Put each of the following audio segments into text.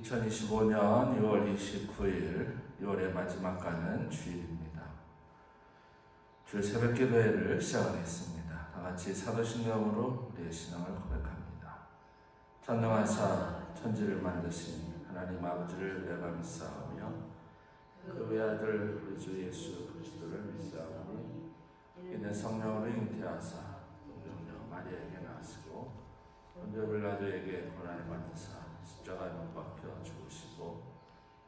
2025년 6월 29일 6월의 마지막 가는 주일입니다. 주일 새벽 기도회를 시작하겠습니다. 다같이 사도신경으로 우리의 신앙을 고백합니다. 전능하사 천지를 만드신 하나님 아버지를 내가 믿사오며 그 외아들 우리 주 예수 그리스도를 믿사오니 이는 성령으로 잉태하사 동정녀 마리아에게 나시고 본디오 빌라도에게 고난을 받으사 십자가에 못 박혀 죽으시고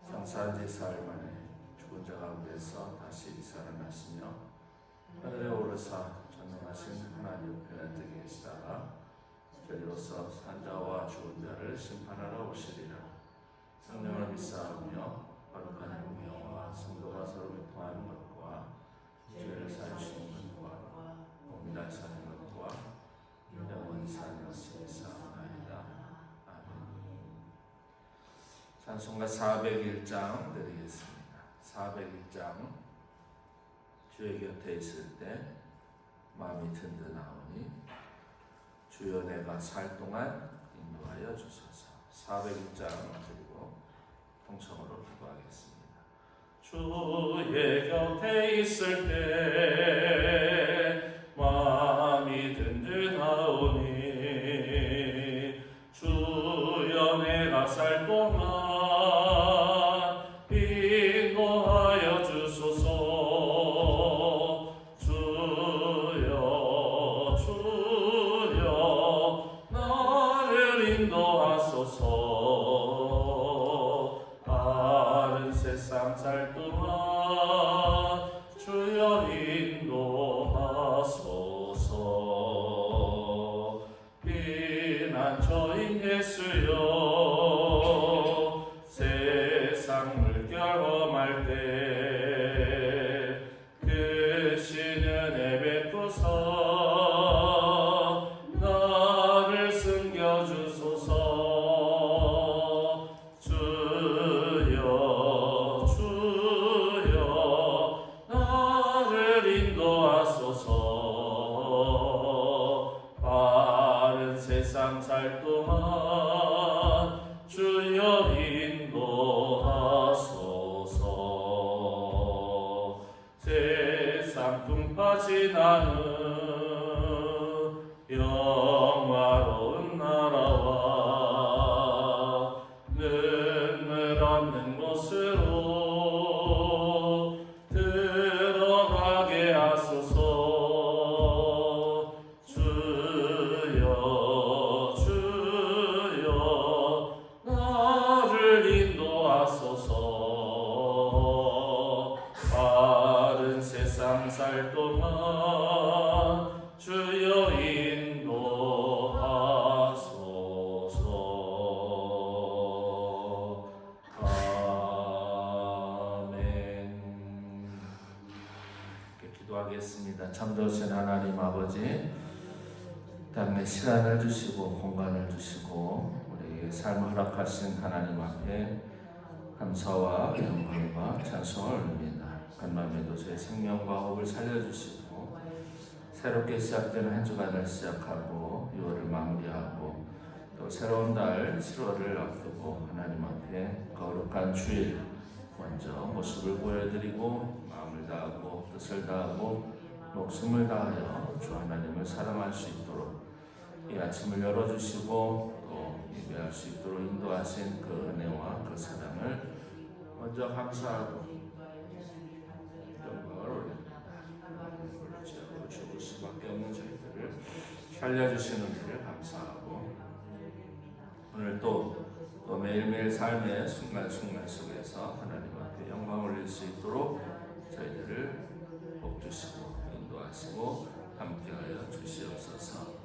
장사한 지 사흘 만에 죽은 자 가운데서 다시 살아나시며 하늘에 오르사 전능하신 하나님 우편에 앉아 계시다가 저리로서 산자와 죽은 자를 심판하러 오시리라. 성령을 믿사오며 거룩한 공명과 성도가 서로 교통하는 것과 죄를 사주시는 것과 몸이 다시 사는 것과 영원히 사는 것을 믿사옵나이다. 찬송가 401장 드리겠습니다. 401장 주의 곁에 있을 때 마음이 든든하오니 주여 내가 살 동안 인도하여 주소서. 401장 드리고 통성으로 기도하겠습니다. 주의 곁에 있을 때 마음이 든든하오니 주여 내가 살 동안 인도하여 주소서. 주여 주여 나를 인도하소서. 바른 세상 살 동안 주여 인도하소서. 피난처인 예수여 세상을 경험할 때 크신 은혜 베푸사 나를 숨겨주소서. 주여 주여 나를 인도하소서. 바른 세상 살 동안 주여 인도하소서. 세상 풍파지 나는 영화로운 나라와 눈물 없는 곳으로 들어가게 하소서. 주여 주여 나를 인도하소서. 바른 세상 살 동안 주여 인도하소서. 아멘. 이렇게 기도하겠습니다. 참 좋으신 하나님 아버지, 땅에 시간을 주시고 공간을 주시고 우리에게 삶을 허락하신 하나님 앞에 감사와 영광과 찬송을 올립니다. 간밤에도 저의 생명과 호흡을 살려주시고 새롭게 시작되는 한 주간을 시작하고 6월을 마무리하고 또 새로운 달 7월을 앞두고 하나님 앞에 거룩한 주일 먼저 모습을 보여드리고 마음을 다하고 뜻을 다하고 목숨을 다하여 주 하나님을 사랑할 수 있도록 이 아침을 열어주시고 또 예배할 수 있도록 인도하신 그 은혜와 그 사랑을 먼저 감사하고 영광을 올립니다. 불지하고 죽을 수밖에 없는 저희들을 살려주시는 일을 감사하고 오늘 또 매일매일 삶의 순간순간 속에서 하나님 앞에 영광 올릴 수 있도록 저희들을 복주시고 인도하시고 함께하여 주시옵소서.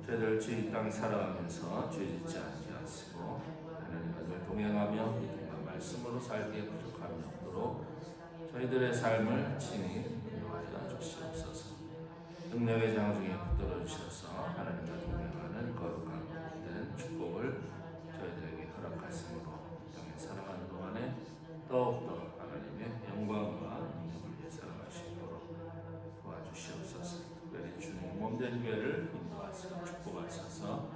저희들 주의 땅 살아가면서 죄 짓지 않게 하시고 하나님과 늘 동행하며 믿음과 말씀으로 살기에 부족함이 없도록 저희들의 삶을 친히 인도하여 주시옵소서. 능력의 장중에 붙들어 주셔서 하나님과 동행하는 거룩한 된 축복을 저희들에게 허락하심으로 땅에 살아가는 동안에 더욱더 하나님의 영광과 능력을 위해 살아갈 수 있도록 도와주시옵소서. 특별히 주님 몸된 교회를 인도하시고 축복하셔서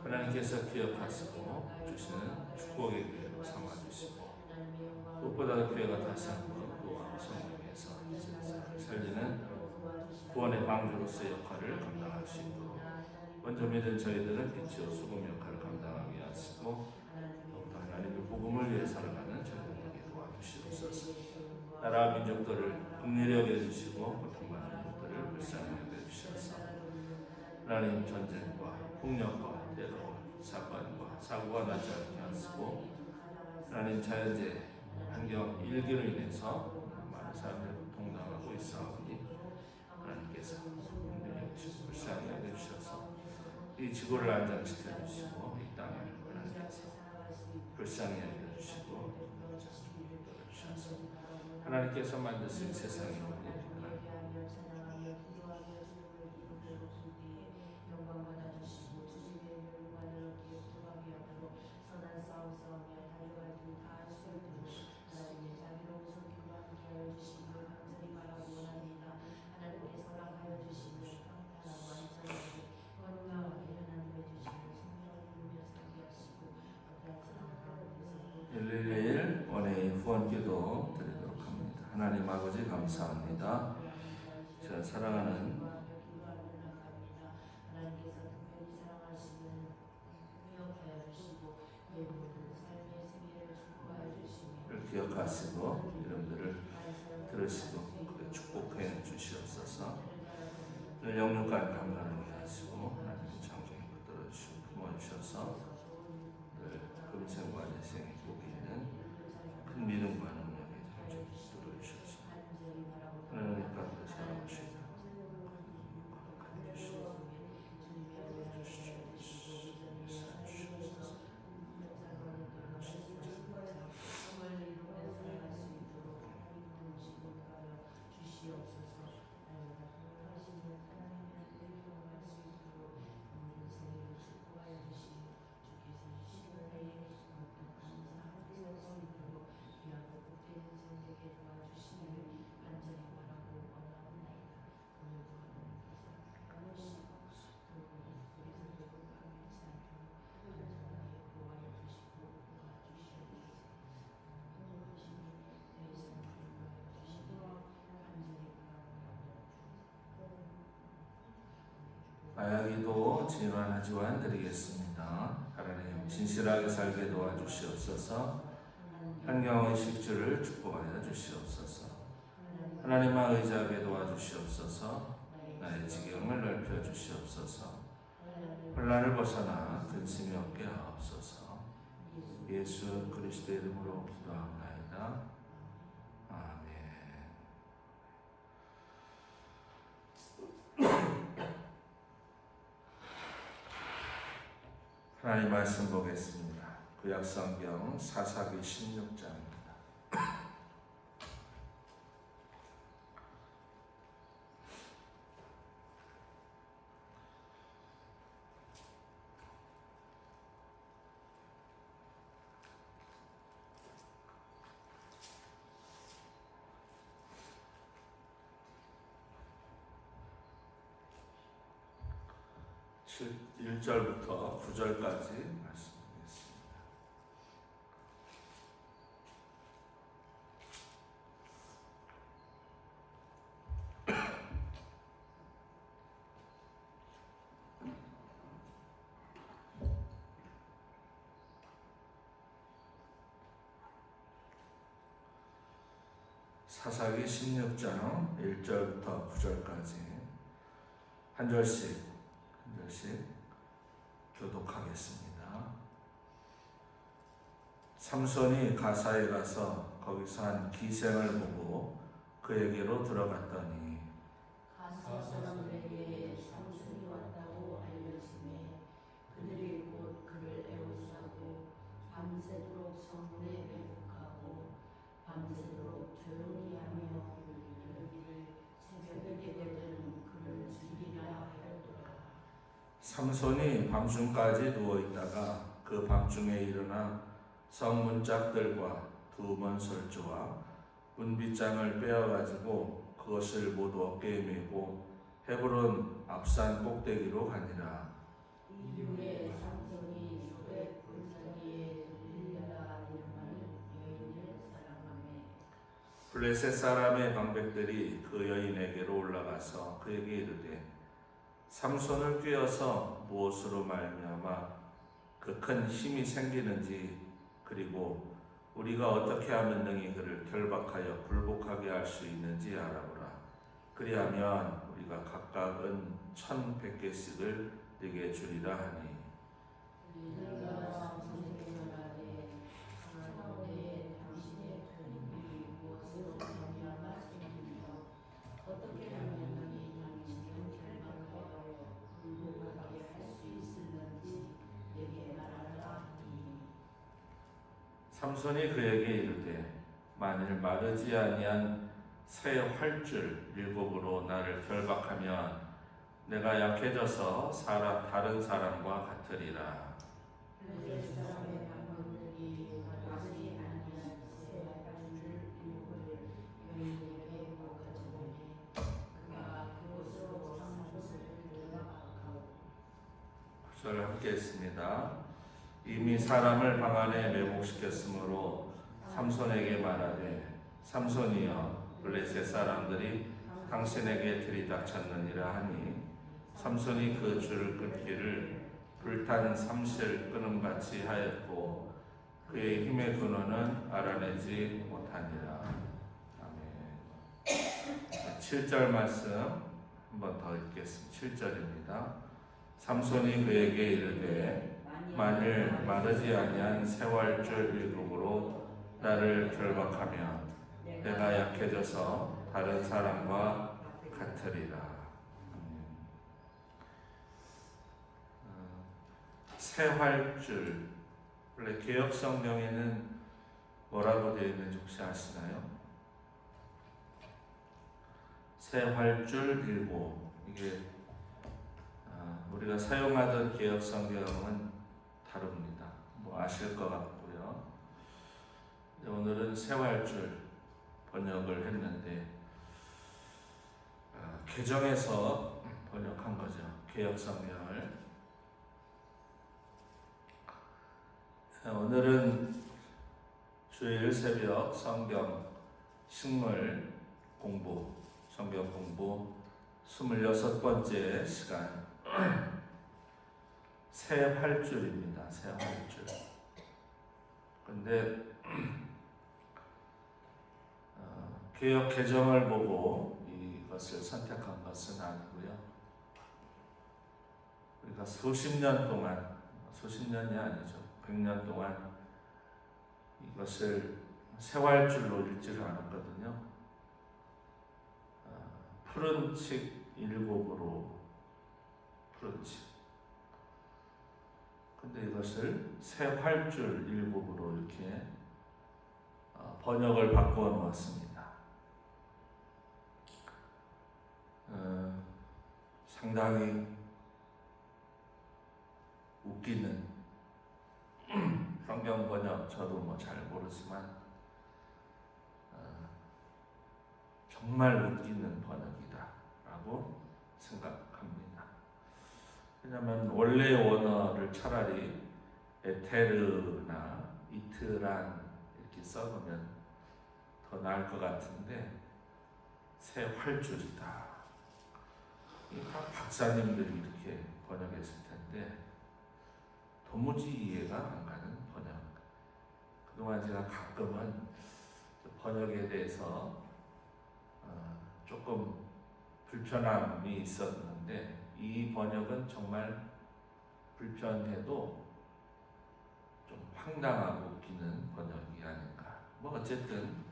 하나님께서 기억하시고 주시는 축복의 기회로 삼아주시고 무엇보다도 교회가 다시 한번 그와 성령에서 살리는 구원의 방주로서의 역할을 감당할 수 있도록 먼저 믿은 저희들은 빛이요 소금 역할을 감당하게 하시고 더욱더 하나님의 복음을 위해 살아가는 저희들에게 도와주시옵소서. 나라와 민족들을 긍휼히 여겨주시고 고통받는 민족들을 불쌍히 여겨주셔서 하나님 전쟁과 폭력과 테러 사건과 사고가 나지 않게 하시고 하나님 자연재해 환경 일기로 인해서 많은 사람들이 고통당하고 있사오니 하나님께서 긍휼히 여기시고 불쌍히 여겨주셔서 이 지구를 안정시켜 주시고 이 땅을 하나님께서 불쌍히 여겨주시고 주셔서 하나님께서 만드신 세상이 일일일 원의 후원기도 드리도록 합니다. 하나님 아버지 감사합니다. 제가 사랑하는 기억하시고 이름들을 들으시고 축복해 주시옵소서. 늘 영육간 감사하게 하시고 하나님의 창조에 붙들어 주시고 품어주셔서 늘 금생과 내생의 복이 있는 큰 믿음과 능력에 창조에 붙들어 주셔서 하나님 가운데 살아오시고 마야기도 진환하지원 드리겠습니다. 하나님 진실하게 살게 도와주시옵소서. 환경의 식주를 축복하여 주시옵소서. 하나님만 의지하게 도와주시옵소서. 나의 지경을 넓혀 주시옵소서. 혼란을 벗어나 근심이 없게 하옵소서. 예수 그리스도의 이름으로 기도합나이다. 아멘. 하나님 말씀 보겠습니다. 구약성경 사사기 16장입니다. 칠 1절부터 9절까지 말씀드리겠습니다. 사사기 16장 1절부터 9절까지 한 절씩 교독하겠습니다. 삼손이 가사에 가서 거기서 한 기생을 보고 그에게로 들어갔더니 가사 사람들에게 삼손이 왔다고 알려지매 그들이 곧 그를 애워싸고 밤새도록 성문에 매복하고 밤새도록 조용히 하며 이르기를 새벽이 되거든 그를 죽이라 하였더라. 삼손이 밤중까지 누워있다가 그 밤중에 일어나 성문짝들과 두 문설주와 문빗장을 빼어가지고 그것을 모두 어깨에 메고 헤브론 앞산 꼭대기로 가니라. 이후에 삼손이 소백 골짜기에 들릴라 이름하는 여인을 사랑하며 블레셋 사람의 방백들이 그 여인에게로 올라가서 그에게 이르되 삼손을 꾀어서 무엇으로 말미암아 그 큰 힘이 생기는지 그리고 우리가 어떻게 하면 능히 그를 결박하여 굴복하게 할 수 있는지 알아보라. 그리하면 우리가 각각은 1,100개씩을 네게 주리라 하니 내가 삼손에게 말하되 사나오되 당신의 큰 힘이 무엇으로 말미암아 생기며 어떻게 하면 능히 당신을 결박하여 굴복하게 할 수 있을는지 내게 말하라 하니 삼손이 그에게 이르되 만일 마르지 아니한 새 활줄 7으로 나를 결박하면 내가 약해져서 다른 사람과 같으리라. 블레셋 사람의 방언들이 마르지 아니한 새 활줄 7을 여인에게 가져오매 그가 그것으로 삼손을 결박하고 9절 함께 했습니다. 이미 사람을 방 안에 매복시켰으므로 삼손에게 말하되 삼손이여 블레셋 사람들이 당신에게 들이닥쳤느니라 하니 삼손이 그 줄을 끊기를 불탄 삼실 끊음같이 하였고 그의 힘의 근원은 알아내지 못하니라. 아멘. 7절 말씀 한 번 더 읽겠습니다. 7절입니다. 삼손이 그에게 이르되 만일 마르지 아니한 세활줄 7으로 나를 결박하면 내가 약해져서 다른 사람과 같으리라. 세활줄 원래 개역 성경에는 뭐라고 되어 있는지 혹시 아시나요? 세활줄 7 이게 우리가 사용하던 개역 성경은 다릅니다. 뭐 아실 것 같고요. 오늘은 세활줄 번역을 했는데 개정해서 번역한 거죠. 개역 성경을. 오늘은 주일 새벽 성경 식물 공부, 성경 공부 26번째 시간 새 활줄입니다. 새 활줄. 근데 개역 개정을 보고 이것을 선택한 것은 아니고요. 우리가 수십 년 동안, 수십 년이 아니죠. 100년 동안 이것을 세활줄로 읽지를 않았거든요. 푸른 칙 7으로 푸른 칙. 근데 이것을 세활줄 7으로 이렇게 번역을 바꾸어 놓았습니다. 상당히 웃기는 성경 번역 저도 뭐 잘 모르지만 정말 웃기는 번역이다라고 생각합니다. 왜냐하면 원래 원어를 차라리 에테르나 이트란 이렇게 써놓으면 더 나을 것 같은데 새 활줄이다. 다 박사님들이 이렇게 번역했을 텐데 도무지 이해가 안 가는 번역. 그동안 제가 가끔은 번역에 대해서 조금 불편함이 있었는데 이 번역은 정말 불편해도 좀 황당하고 웃기는 번역이 아닌가. 뭐 어쨌든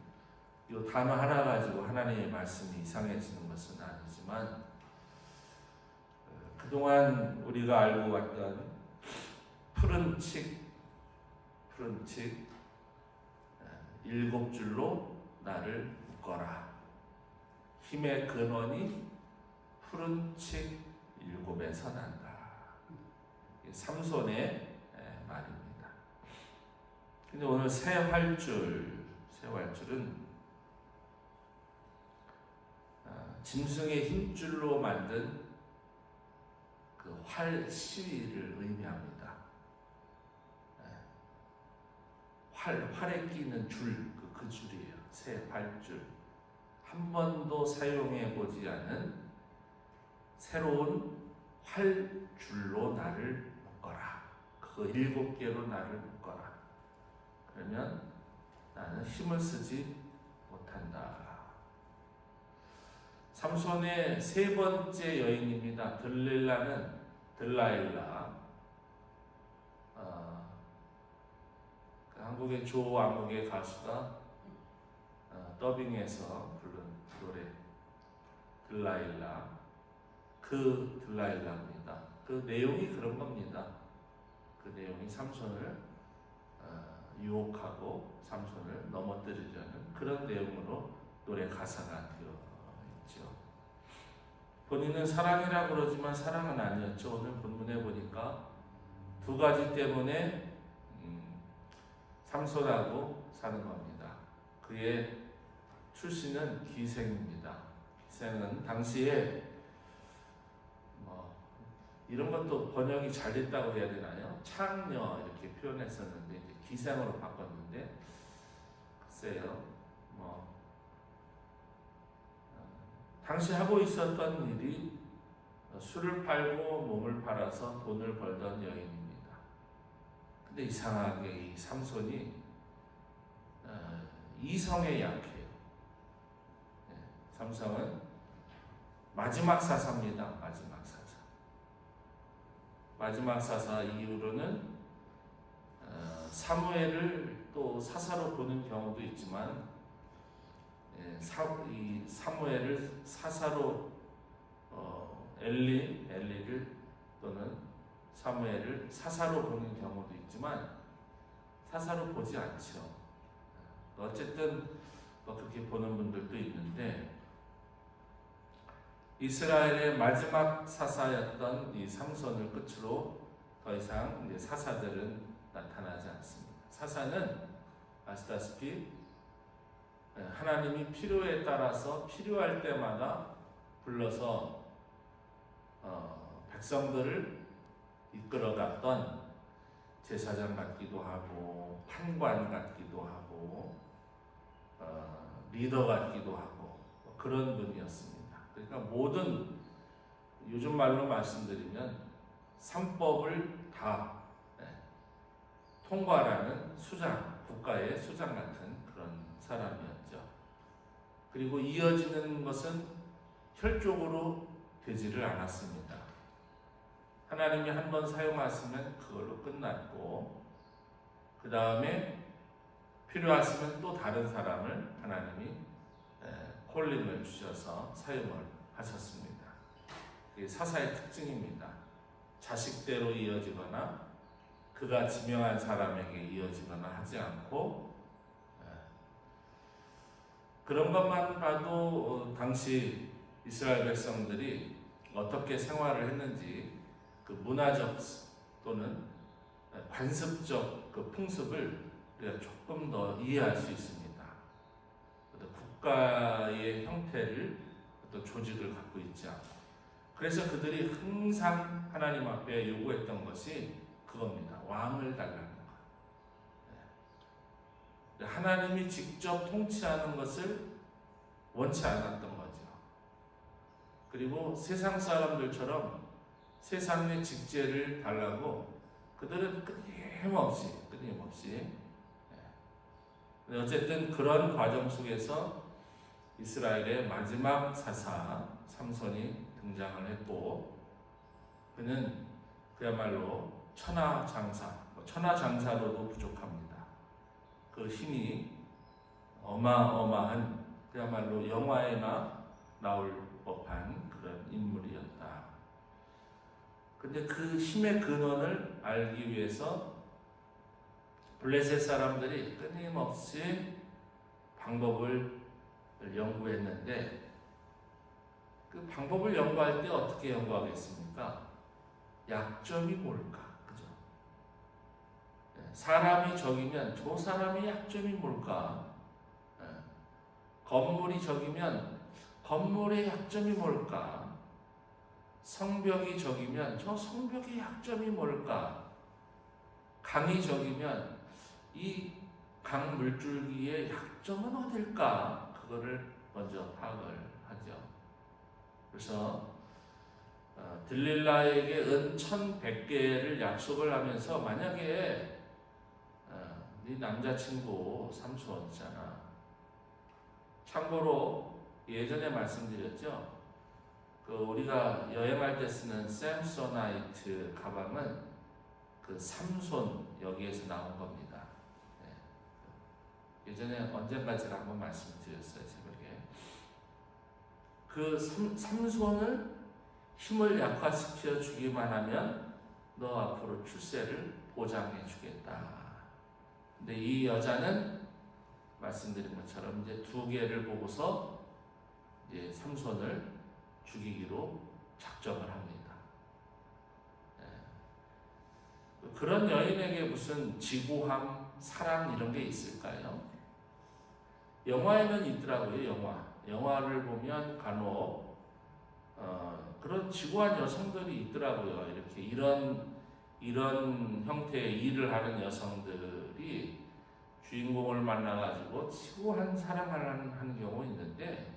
이 단어 하나 가지고 하나님의 말씀이 이상해지는 것은 아니지만 그동안 우리가 알고 왔던 푸른 칙 7줄로 나를 묶어라. 힘의 근원이 푸른 칙 7에서 난다. 삼손의 말입니다. 근데 오늘 새 활줄은 짐승의 힘줄로 만든 그 활 시위를 의미합니다. 활에 끼는 줄, 그 줄이에요. 새 활줄. 한 번도 사용해 보지 않은 새로운 활줄로 나를 묶어라. 그 7개로 나를 묶어라. 그러면 나는 힘을 쓰지 못한다. 삼손의 세 번째 여인입니다. 들라일라. 한국의 조왕국의 가수가 더빙해서 부른 노래 들라일라. 그 들라일라입니다. 그 내용이 그런 겁니다. 그 내용이 삼손을 유혹하고 삼손을 넘어뜨리려는 그런 내용으로 노래 가사가 되어 있죠. 본인은 사랑이라고 그러지만 사랑은 아니었죠. 오늘 본문에 보니까 두 가지 때문에 삼손하고 사는 겁니다. 그의 출신은 기생입니다. 기생은 당시에 이런 것도 번역이 잘 됐다고 해야 되나요? 창녀 이렇게 표현했었는데 이제 기생으로 바꿨는데 글쎄요. 당시 하고 있었던 일이 술을 팔고 몸을 팔아서 돈을 벌던 여인입니다. 근데 이상하게 이 삼손이 이성에 약해요. 삼손은 마지막 사사입니다. 마지막 사사 이후로는 사무엘을 또 사사로 보는 경우도 있지만 이 사무엘을 사사로 엘리를 또는 사무엘을 사사로 보는 경우도 있지만 사사로 보지 않죠. 어쨌든 그렇게 보는 분들도 있는데 이스라엘의 마지막 사사였던 이 삼손을 끝으로 더 이상 이제 사사들은 나타나지 않습니다. 사사는 아시다시피 하나님이 필요에 따라서 필요할 때마다 불러서 백성들을 이끌어갔던 제사장 같기도 하고 판관 같기도 하고 리더 같기도 하고 그런 분이었습니다. 그러니까 모든 요즘 말로 말씀드리면 삼법을 다 통과하는 수장, 국가의 수장 같은 그런 사람이었죠. 그리고 이어지는 것은 혈족으로 되지를 않았습니다. 하나님이 한 번 사용하시면 그걸로 끝났고 그 다음에 필요하시면 또 다른 사람을 하나님이 콜링을 주셔서 사용을 하셨습니다. 이게 사사의 특징입니다. 자식대로 이어지거나 그가 지명한 사람에게 이어지거나 하지 않고 그런 것만 봐도 당시 이스라엘 백성들이 어떻게 생활을 했는지 그 문화적 또는 관습적 그 풍습을 우리가 조금 더 이해할 수 있습니다. 국가의 형태를 어떤 조직을 갖고 있지 않고 그래서 그들이 항상 하나님 앞에 요구했던 것이 그겁니다. 왕을 달라는 것. 하나님이 직접 통치하는 것을 원치 않았던 거죠. 그리고 세상 사람들처럼 세상의 직제를 달라고 그들은 끊임없이 어쨌든 그런 과정 속에서 이스라엘의 마지막 사사 삼손이 등장을 했고 그는 그야말로 천하장사로도 부족합니다. 그 힘이 어마어마한 그야말로 영화에나 나올 법한 그런 인물이었다. 근데 그 힘의 근원을 알기 위해서 블레셋 사람들이 끊임없이 방법을 연구했는데 그 방법을 연구할 때 어떻게 연구하겠습니까? 약점이 뭘까? 그죠? 사람이 적이면 저 사람의 약점이 뭘까? 건물이 적이면 건물의 약점이 뭘까? 성벽이 적이면 저 성벽의 약점이 뭘까? 강이 적이면 이 강 물줄기의 약점은 어딜까? 그거를 먼저 파악을 하죠. 그래서 들릴라에게 은 1,100개를 약속을 하면서 만약에 네 남자친구 삼손 있잖아. 참고로 예전에 말씀드렸죠. 우리가 여행할 때 쓰는 샘소나이트 가방은 그 삼손 여기에서 나온 겁니다. 네. 예전에 언젠가 제가 한번 말씀드렸어요, 새벽에. 그 삼손을 힘을 약화시켜 주기만 하면 너 앞으로 출세를 보장해 주겠다. 근데 이 여자는 말씀드린 것처럼 이제 2개를 보고서 이제 삼손을 죽이기로 작정을 합니다. 그런 여인에게 무슨 지고함, 사랑 이런 게 있을까요? 영화에는 있더라고요. 영화를 보면 간혹 그런 지고한 여성들이 있더라고요. 이렇게 이런 형태의 일을 하는 여성들이 주인공을 만나가지고 지고한 사랑을 하는 경우 있는데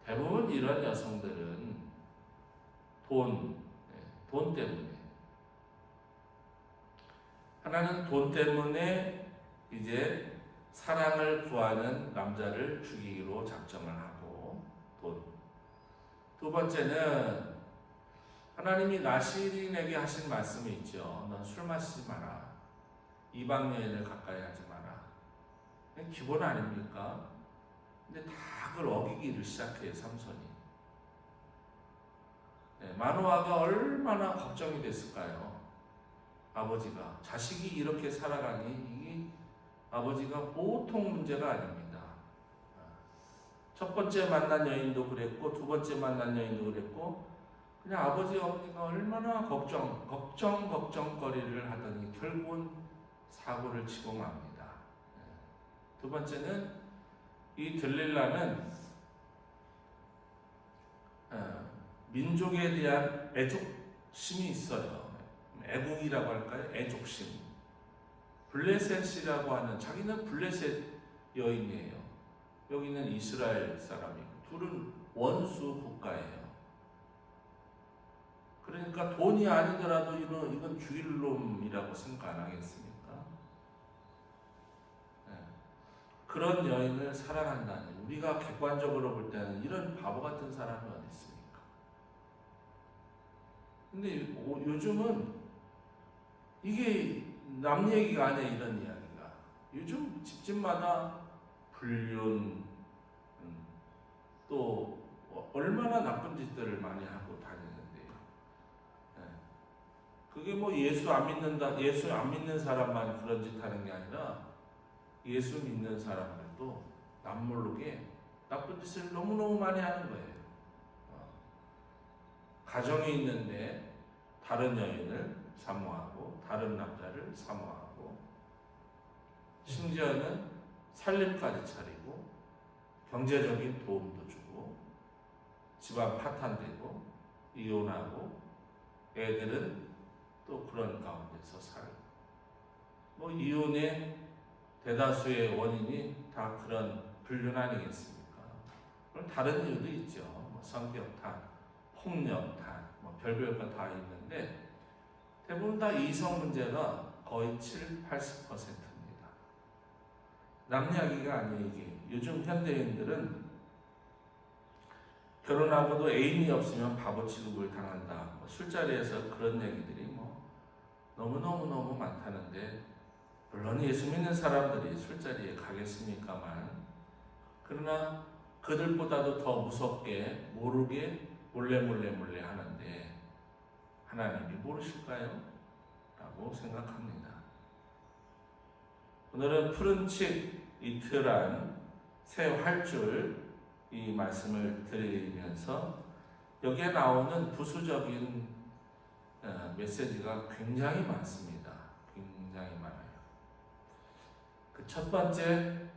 대부분 이런 여성들은 돈 때문에 하나는 돈 때문에 이제 사랑을 구하는 남자를 죽이기로 작정을 하고 돈. 2번째는 하나님이 나시린에게 하신 말씀이 있죠. 넌 술 마시지 마라. 이방 여인을 가까이 하지 마라. 기본 아닙니까? 근데 다 그걸 어기기를 시작해요, 삼손이. 마노아가 얼마나 걱정이 됐을까요? 아버지가 자식이 이렇게 살아가니 이게 아버지가 보통 문제가 아닙니다. 첫 번째 만난 여인도 그랬고 2번째 만난 여인도 그랬고 그냥 아버지 어머니가 얼마나 걱정거리를 하더니 결국은 사고를 치고 맙니다. 2번째는 이 들릴라는 민족에 대한 애족심이 있어요. 애국이라고 할까요? 애족심. 블레셋이라고 하는 자기는 블레셋 여인이에요. 여기는 이스라엘 사람이고 둘은 원수 국가예요. 그러니까 돈이 아니더라도 이건 죽일 놈이라고 생각 안 하겠습니까? 그런 여인을 사랑한다니 우리가 객관적으로 볼 때는 이런 바보 같은 사람이 어디 있습니까? 근데 요즘은 이게 남 얘기가 아니야. 이런 이야기가 요즘 집집마다 불륜 또 얼마나 나쁜 짓들을 많이 하고 다니는데요. 그게 뭐 예수 안 믿는 사람만 그런 짓 하는 게 아니라 예수 믿는 사람들도 남모르게 나쁜 짓을 너무너무 많이 하는 거예요. 가정이 있는데 다른 여인을 사모하고 다른 남자를 사모하고 심지어는 살림까지 차리고 경제적인 도움도 주고 집안 파탄되고 이혼하고 애들은 또 그런 가운데서 살고 뭐 이혼의 대다수의 원인이 다 그런 불륜 아니겠습니까? 그럼 다른 이유도 있죠. 뭐 성격탄, 폭력탄, 뭐 별별 거 다 있는데 대부분 다 이성 문제가 거의 80%입니다. 남 이야기가 아니에요. 이게 요즘 현대인들은 결혼하고도 애인이 없으면 바보 취급을 당한다. 뭐 술자리에서 그런 얘기들이 뭐 너무 많다는데 물론 예수 믿는 사람들이 술자리에 가겠습니까만 그러나 그들보다도 더 무섭게 모르게 몰래 하는데 하나님이 모르실까요? 라고 생각합니다. 오늘은 푸른 칩 이틀한 새 활줄 이 말씀을 드리면서 여기에 나오는 부수적인 메시지가 굉장히 많습니다. 굉장히 많아요. 그 첫 번째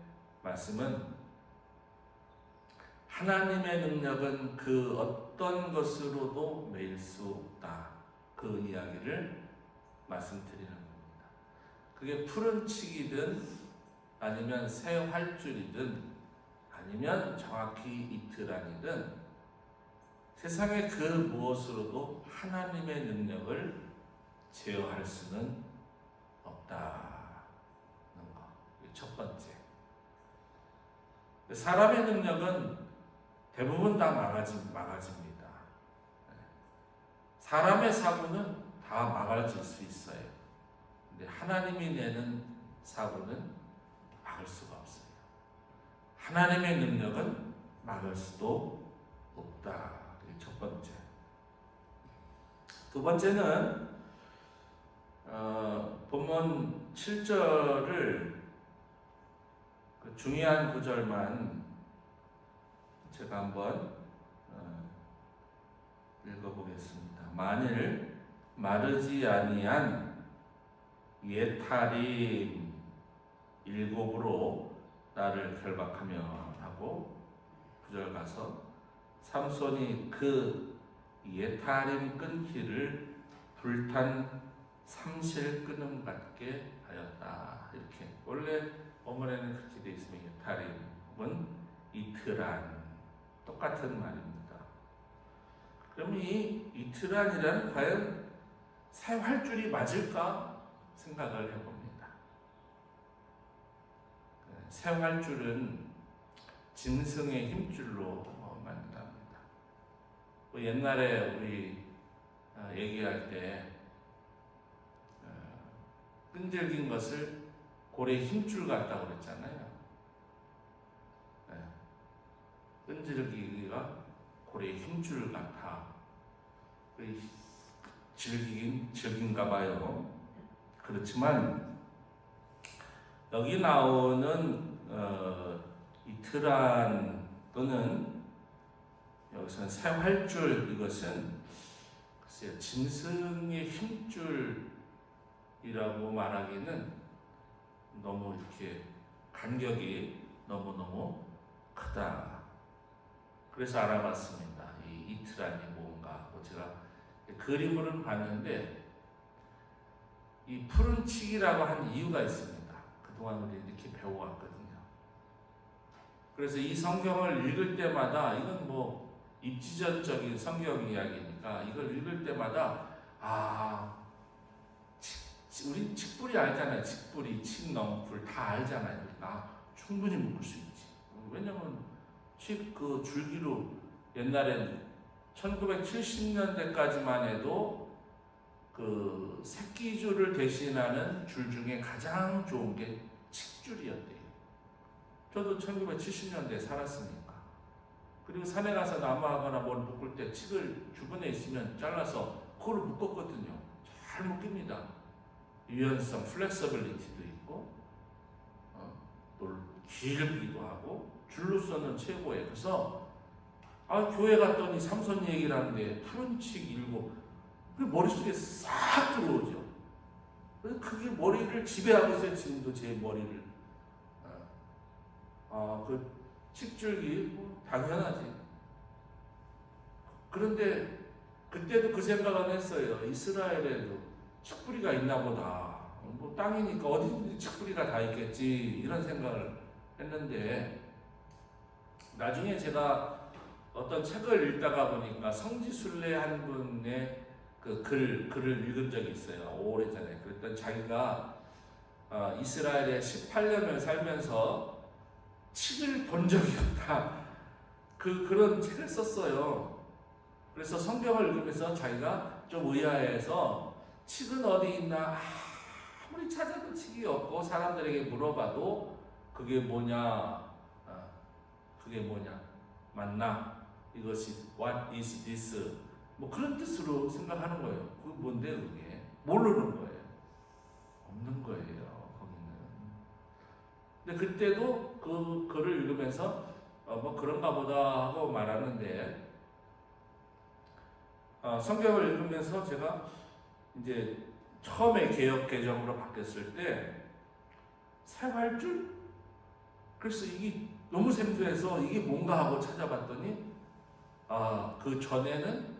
말씀은 하나님의 능력은 그 어떤 것으로도 매일 수 없다. 그 이야기를 말씀드리는 겁니다. 그게 푸른 치기든 아니면 새 활줄이든 아니면 정확히 이틀아니든 세상의 그 무엇으로도 하나님의 능력을 제어할 수는 없다는 거. 이게 첫 번째. 사람의 능력은 대부분 다 막아집니다. 사람의 사고는 다 막아질 수 있어요. 근데 하나님이 내는 사고는 막을 수가 없어요. 하나님의 능력은 막을 수도 없다. 그게 첫 번째. 두 번째는 본문 7절을 그 중요한 구절만 제가 한번 읽어보겠습니다. 만일 마르지 아니한 예타림 7으로 나를 결박하며 하고 9절 가서 삼손이 그 예타림 끊기를 불탄 삼실 끊음 같게 하였다. 이렇게 원래 어머니는 그렇게 되어 있으면 예타림은 이트란 똑같은 말입니다. 그럼 이 이트란이라는 과연 새 활줄이 맞을까 생각을 해봅니다. 새 활줄은 짐승의 힘줄로 만든답니다. 옛날에 우리 얘기할 때 끈질긴 것을 고래 힘줄 같다고 그랬잖아요. 끈질기기가 고래 힘줄 같아. 질긴가 봐요. 그렇지만 여기 나오는 이트란 또는 여기서는 새 활줄, 이것은 글쎄요, 짐승의 힘줄이라고 말하기는 너무 이렇게 간격이 너무너무 크다. 그래서 알아봤습니다. 이 이트란이 뭔가. 제가 그림으로는 봤는데 이 푸른 칙이라고 한 이유가 있습니다. 그동안 우리 이렇게 배워왔거든요. 그래서 이 성경을 읽을 때마다, 이건 뭐 입지전적인 성경 이야기니까 이걸 읽을 때마다 우리 칡뿌리 알잖아요. 칡뿌리, 칡넝쿨 다 알잖아요. 그러니까 충분히 묶을 수 있지. 왜냐면 칡 그 줄기로 옛날엔 1970년대까지만 해도 그 새끼줄을 대신하는 줄 중에 가장 좋은 게 칡줄이었대요. 저도 1970년대에 살았으니까. 그리고 산에 가서 나무하거나 뭘 묶을 때 칡을 주변에 있으면 잘라서 그걸 묶었거든요. 잘 묶입니다. 유연성, 플렉서빌리티도 있고, 또 길기도 하고, 줄로서는 최고예요. 그래서 교회 갔더니 삼손 얘기를 하는데 푸른 칙 7, 그 머릿속에 싹 들어오죠. 그게 머리를 지배하고 있어요. 지금도 제 머리를. 그 칡줄기 당연하지. 그런데 그때도 그 생각은 했어요. 이스라엘에도 칡뿌리가 있나 보다. 뭐 땅이니까 어디든지 칡뿌리가 다 있겠지. 이런 생각을 했는데 나중에 제가 어떤 책을 읽다가 보니까 성지순례 한 분의 그 글을 읽은 적이 있어요. 오래전에. 그랬더니 자기가 이스라엘에 18년을 살면서 칡을 본 적이 없다. 그런 책을 썼어요. 그래서 성경을 읽으면서 자기가 좀 의아해서 칡은 어디 있나 아무리 찾아도 칡이 없고 사람들에게 물어봐도 그게 뭐냐 맞나? 이것이 what is this? 뭐 그런 뜻으로 생각하는 거예요. 그게 뭔데 그게? 모르는 거예요. 없는 거예요. 거기는. 근데 그때도 그 글을 읽으면서 뭐 그런가 보다 하고 말하는데 성경을 읽으면서 제가 이제 처음에 개역 개정으로 바뀌었을 때 새 활줄? 그래서 이게 너무 생소해서 이게 뭔가 하고 찾아봤더니 그 전에는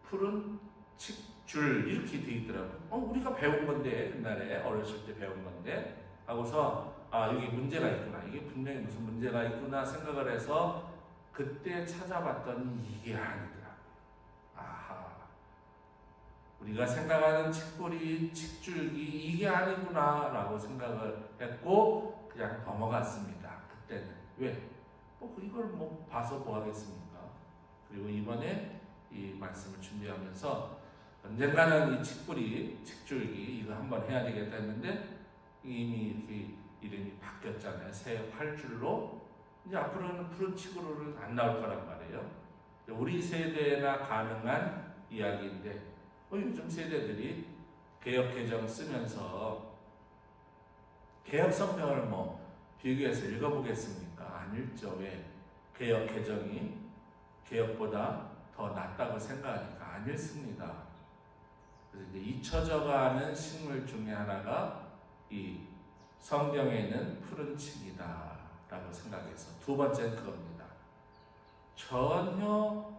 푸른 칡줄 이렇게 돼 있더라고요. 우리가 배운 건데 옛날에 어렸을 때 배운 건데 하고서 이게 문제가 있구나. 이게 분명히 무슨 문제가 있구나 생각을 해서 그때 찾아봤더니 이게 아니더라. 아하. 우리가 생각하는 칡뿌리, 칡줄기 이게 아니구나라고 생각을 했고 그냥 넘어갔습니다. 그때는 왜? 이걸 봐서 뭐 하겠습니까? 그리고 이번에 이 말씀을 준비하면서 언젠가는 이 칡뿌리, 칡줄기 이거 한번 해야 되겠다 했는데 이미 이렇게 이름이 바뀌었잖아요. 새 활줄로 이제 앞으로는 푸른 칡으로는 안 나올 거란 말이에요. 우리 세대나 가능한 이야기인데 요즘 세대들이 개역 개정 쓰면서 개역 성경을 비교해서 읽어보겠습니까? 안 읽죠. 왜? 개역 개정이 개역보다 더 낫다고 생각하니까 안 읽습니다. 그래서 이제 잊혀져가는 식물 중에 하나가 이 성경에는 푸른 칡이다라고 생각해서 두 번째는 그겁니다. 전혀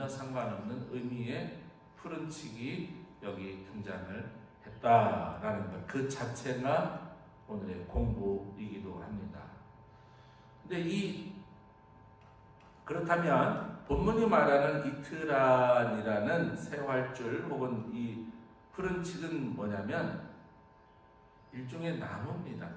상관없는 의미의 푸른 칡이 여기 등장을 했다라는 것, 그 자체가 오늘의 공부이기도 합니다. 근데 그렇다면 본문이 말하는 이트란이라는 새활줄 혹은 이 푸른 칡은 뭐냐면 일종의 나무입니다.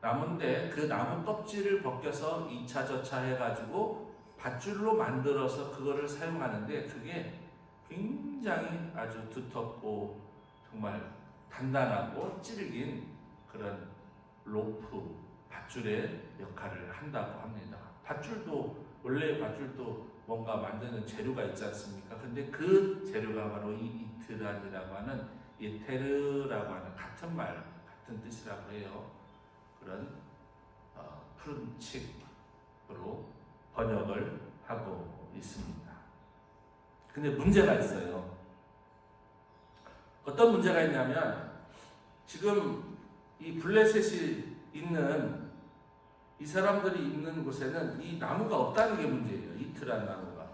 나무인데 그 나무 껍질을 벗겨서 2차 저차 해가지고 밧줄로 만들어서 그거를 사용하는데 그게 굉장히 아주 두텁고 정말 단단하고 질긴 그런 로프, 밧줄의 역할을 한다고 합니다. 원래 밧줄도 뭔가 만드는 재료가 있지 않습니까? 근데 그 재료가 바로 이 이트란이라고 하는 테르라고 하는 같은 뜻이라고 해요. 그런 푸른 칡으로 번역을 하고 있습니다. 근데 문제가 있어요. 어떤 문제가 있냐면 지금 이 블레셋이 있는 이 사람들이 있는 곳에는 이 나무가 없다는 게 문제예요. 이트란 나무가.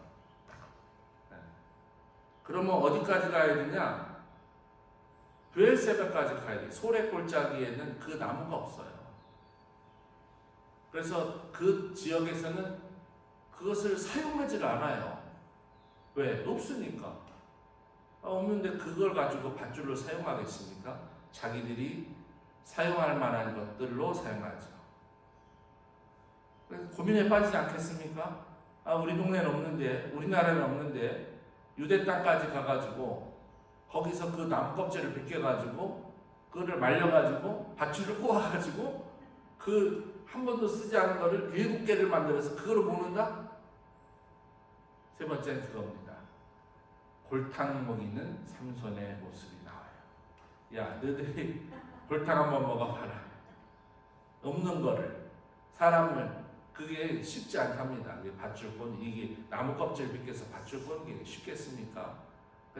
그러면 어디까지 가야 되냐? 브엘세바까지 가야 돼. 소래 골짜기에는 그 나무가 없어요. 그래서 그 지역에서는 그것을 사용하지를 않아요. 왜? 없으니까. 없는데 그걸 가지고 밧줄로 사용하겠습니까? 자기들이 사용할 만한 것들로 사용하죠. 고민에 빠지지 않겠습니까? 우리 동네는 없는데, 우리나라는 없는데 유대 땅까지 가가지고 거기서 그 나무 껍질을 벗겨가지고 그거를 말려가지고 밧줄을 꼬아가지고 그 한 번도 쓰지 않은 거를 7개를 만들어서 그거를 먹는다? 세 번째는 그겁니다. 골탕 먹이는 삼손의 모습이 나와요. 야, 너희들이 골탕 한번 먹어봐라. 없는 거를, 사람을, 그게 쉽지 않답니다. 밧줄 꽂는, 이게 나무 껍질 벗겨서 밧줄 꽂는 게 쉽겠습니까?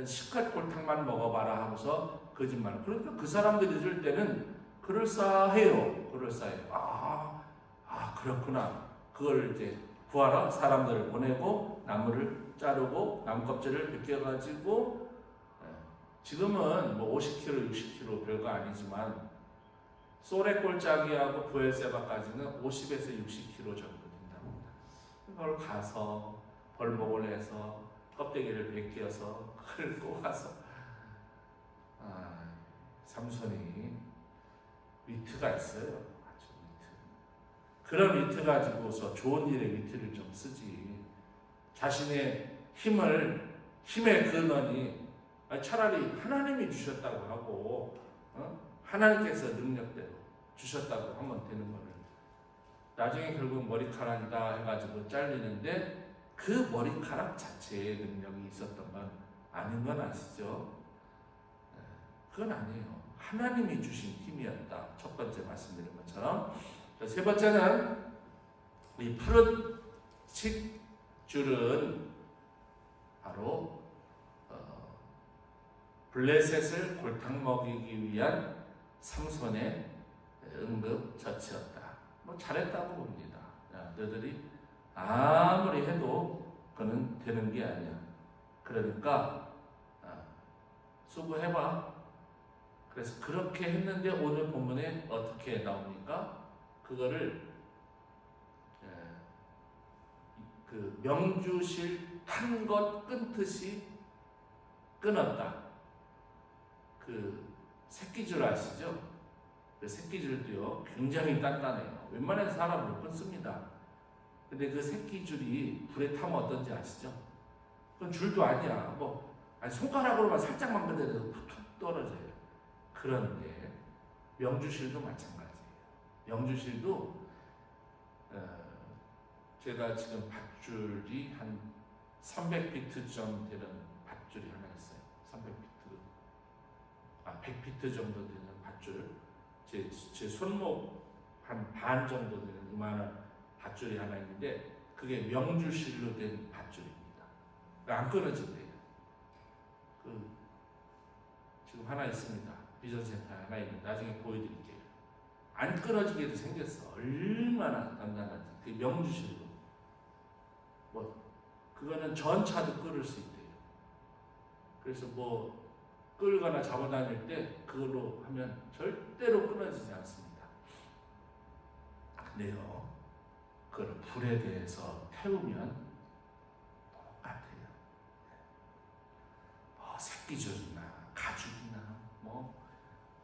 실컷 골탕만 먹어봐라 하면서 거짓말. 그러니까 그 사람들이 들을 때는 그럴싸해요. 그렇구나. 그걸 이제 구하러 사람들을 보내고 나무를 자르고 나무 껍질을 벗겨가지고 지금은 50kg, 60kg 별거 아니지만 소래 골짜기하고 브엘세바까지는 50에서 60kg 정도 된답니다. 그걸 가서 벌목을 해서 껍데기를 벗겨서 그걸 꼬아서 삼손이 위트가 있어요. 아주 위트. 그런 위트 가지고서 좋은 일에 위트를 좀 쓰지. 자신의 힘의 근원이 차라리 하나님이 주셨다고 하고 하나님께서 능력대로 주셨다고 하면 되는 거를 나중에 결국 머리카락이다 해가지고 잘리는데 그 머리카락 자체의 능력이 있었던 건 아닌 건 아시죠? 그건 아니에요. 하나님이 주신 힘이었다. 첫 번째 말씀드린 것처럼. 세 번째는 이 푸른 칡줄은 바로 블레셋을 골탕 먹이기 위한 삼손의 응급처치였다. 뭐 잘했다고 봅니다. 야, 너희들이 아무리 해도 그는 되는 게 아니야. 그러니까 수고해봐. 그래서 그렇게 했는데 오늘 본문에 어떻게 나옵니까? 그거를 그 명주실 탄 것 끊듯이 끊었다. 그 새끼줄 아시죠? 그 새끼줄도요 굉장히 단단해요. 웬만한 사람은 못 끊습니다. 근데 그 새끼줄이 불에 타면 어떤지 아시죠? 그건 줄도 아니야. 아니 손가락으로만 살짝만 건드려도 툭 떨어져요. 그런데 명주실도 마찬가지예요. 명주실도 제가 지금 밧줄이 한 300피트 좀 되는 밧줄이 하나 있어요. 100피트 정도 되는 밧줄. 제 손목 한 반 정도 되는 이만한 밧줄이 하나 있는데 그게 명주실로 된 밧줄입니다. 안 끊어진대요. 지금 하나 있습니다. 비전센터에 하나 있는데 나중에 보여드릴게요. 안 끊어지게도 생겼어. 얼마나 단단한지. 그 명주실로. 그거는 전차도 끌을 수 있대요. 그래서 끌거나 잡아 다닐 때 그걸로 하면 절대로 끊어지지 않습니다. 근데요, 그걸 불에 대해서 태우면 똑같아요. 새끼줄이나 가죽이나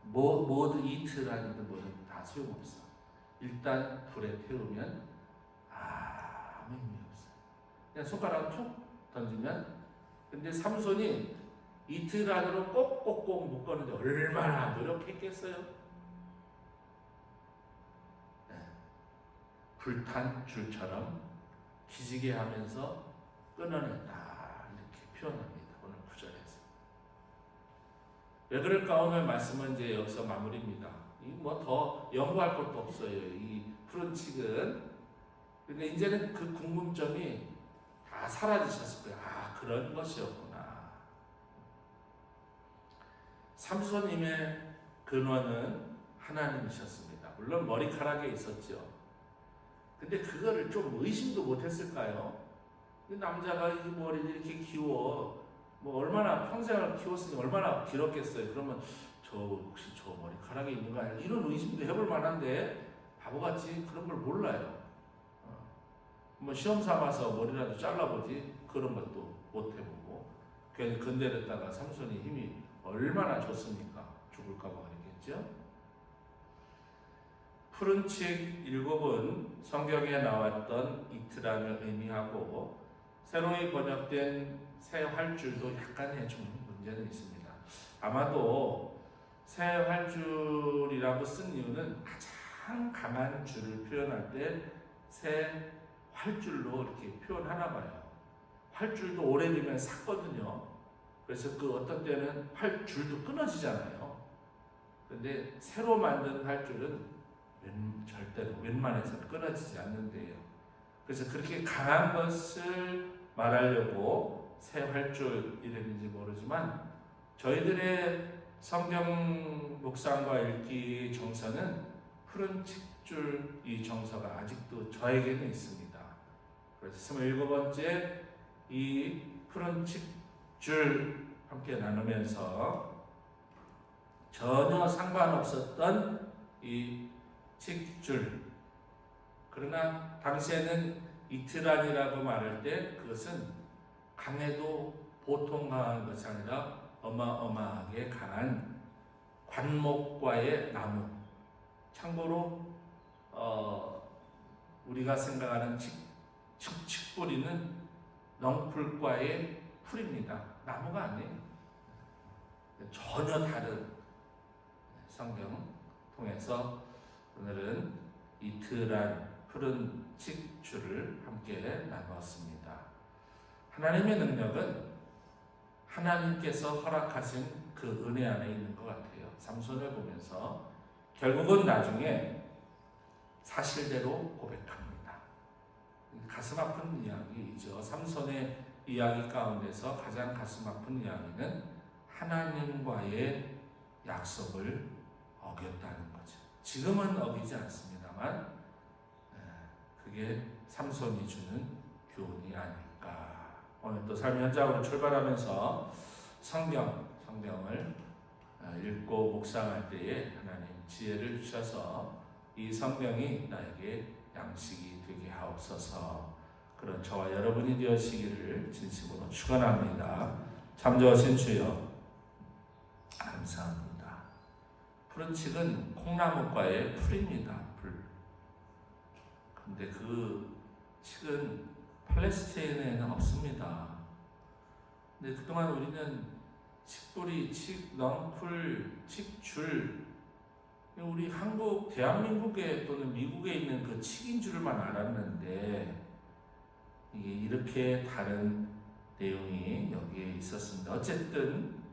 모두 이틀 아니든 뭐든 다 소용없어. 일단 불에 태우면 아무 의미 없어요. 그냥 손가락 툭 던지면. 근데 삼손이 이틀 안으로 꼭꼭꼭 묶었는데 얼마나 노력했겠어요? 불탄 줄처럼 기지개 하면서 끊어냈다. 이렇게 표현합니다. 오늘 구절에서. 왜 그럴까? 오늘 말씀은 이제 여기서 마무리입니다. 더 연구할 것도 없어요. 이 푸른 칙은. 근데 이제는 그 궁금점이 다 사라지셨을 거예요. 그런 것이었구나. 삼손님의 근원은 하나님이셨습니다. 물론 머리카락에 있었죠. 근데 그거를 좀 의심도 못했을까요? 남자가 이 머리를 이렇게 기워, 얼마나 평생을 키웠으니 얼마나 길었겠어요. 그러면 혹시 저 머리카락에 있는 거 아니야? 이런 의심도 해볼 만한데 바보같이 그런 걸 몰라요. 시험 삼아서 머리라도 잘라보지 그런 것도 못 해보고 괜히 건드렸다가 삼손이 힘이 얼마나 좋습니까? 죽을까봐 그랬겠죠? 푸른 칙 7은 성경에 나왔던 이틀안을 의미하고 새로이 번역된 새 활줄도 약간의 좀 문제는 있습니다. 아마도 새 활줄이라고 쓴 이유는 가장 강한 줄을 표현할 때 새 활줄로 이렇게 표현하나 봐요. 활줄도 오래되면 삭거든요. 그래서 그 어떤 때는 활줄도 끊어지잖아요. 근데 새로 만든 활줄은 절대로 웬만해서는 끊어지지 않는데요. 그래서 그렇게 강한 것을 말하려고 새 활줄 이랬는지 모르지만 저희들의 성경 묵상과 읽기 정서는 푸른 칙줄 이 정서가 아직도 저에게는 있습니다. 그래서 27번째 이 푸른 칙줄 함께 나누면서 전혀 상관없었던 이 칙줄, 그러나 당시에는 이틀안이라고 말할 때 그것은 강해도 보통 강한 것이 아니라 어마어마하게 강한 관목과의 나무. 참고로 우리가 생각하는 칡뿌리는 넝풀과의 풀입니다. 나무가 아니에요. 전혀 다른 성경 통해서 오늘은 이틀안 푸른 칙줄을 함께 나누었습니다. 하나님의 능력은 하나님께서 허락하신 그 은혜 안에 있는 것 같아요. 삼손을 보면서 결국은 나중에 사실대로 고백합니다. 가슴 아픈 이야기이죠. 삼손의 이야기 가운데서 가장 가슴 아픈 이야기는 하나님과의 약속을 어겼다는 거죠. 지금은 어기지 않습니다만 그게 삼손이 주는 교훈이 아닐까. 오늘 또 삶의 현장으로 출발하면서 성경을 읽고 묵상할 때에 하나님 지혜를 주셔서 이 성경이 나에게 양식이 되게 하옵소서. 그런 저와 여러분이 되어시기를 진심으로 축원합니다. 참 좋으신 주여 감사합니다. 푸른 칡은 콩나무과의 풀입니다. 풀. 근데 그 칡은 팔레스타인에는 없습니다. 근데 그동안 우리는 칡뿌리, 칡넝쿨, 칡줄, 우리 한국, 대한민국에 또는 미국에 있는 그 칡인 줄만 알았는데 이게 이렇게 다른 내용이 여기에 있었습니다. 어쨌든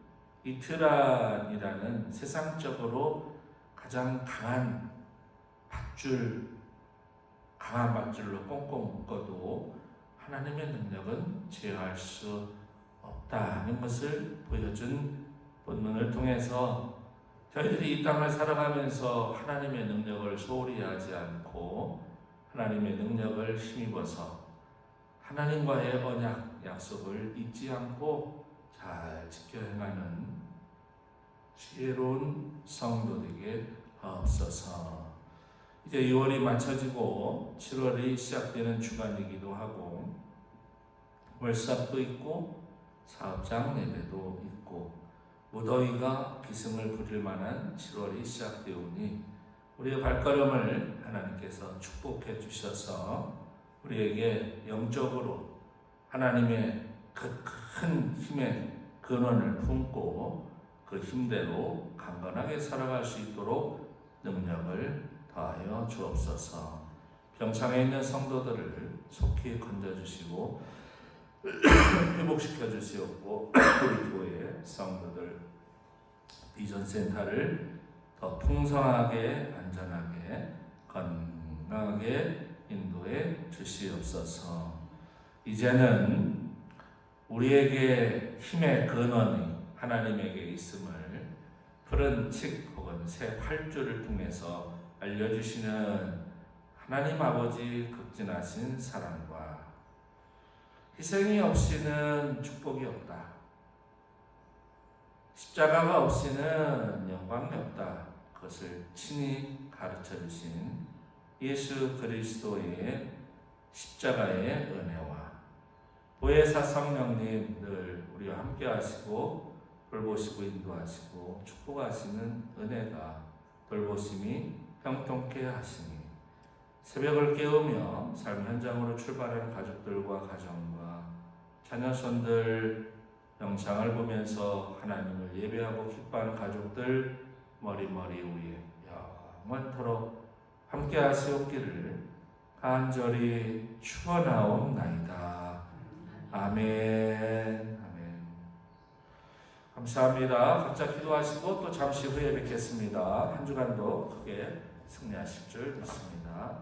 이 트란이라는 세상적으로 가장 강한 밧줄로 꽁꽁 묶어도 하나님의 능력은 제어할 수 없다는 것을 보여준 본문을 통해서 저희들이 이 땅을 살아가면서 하나님의 능력을 소홀히 하지 않고 하나님의 능력을 힘입어서 하나님과의 언약, 약속을 잊지 않고 잘 지켜 행하는 지혜로운 성도 되게 하옵소서. 이제 6월이 마쳐지고 7월이 시작되는 주간이기도 하고 월삭도 있고 사업장 예배도 있고 무더위가 기승을 부릴 만한 7월이 시작되오니 우리의 발걸음을 하나님께서 축복해 주셔서 우리에게 영적으로 하나님의 그 큰 힘의 근원을 품고 그 힘대로 강건하게 살아갈 수 있도록 능력을 더하여 주옵소서. 병창에 있는 성도들을 속히 건져주시고 회복시켜 주시옵고 우리 교회 성도들 비전센터를 더 풍성하게 안전하게 건강하게 인도해 주시옵소서. 이제는 우리에게 힘의 근원이 하나님에게 있음을 푸른 칡 혹은 새 활주를 통해서 알려주시는 하나님 아버지 극진하신 사랑과 희생이 없이는 축복이 없다. 십자가가 없이는 영광이 없다. 그것을 친히 가르쳐 주신 예수 그리스도의 십자가의 은혜와 보혜사 성령님 늘 우리와 함께 하시고 돌보시고 인도하시고 축복하시는 은혜가 돌보심이 형통케 하시니 새벽을 깨우며 삶 현장으로 출발하는 가족들과 가정과 자녀손들 영상을 보면서 하나님을 예배하고 기뻐하는 가족들 머리머리 위에 영원토록 함께 하시옵기를 간절히 축원하옵나이다. 아멘. 아멘. 감사합니다. 각자 기도하시고 또 잠시 후에 뵙겠습니다. 한 주간도 크게 승리하실 줄 믿습니다.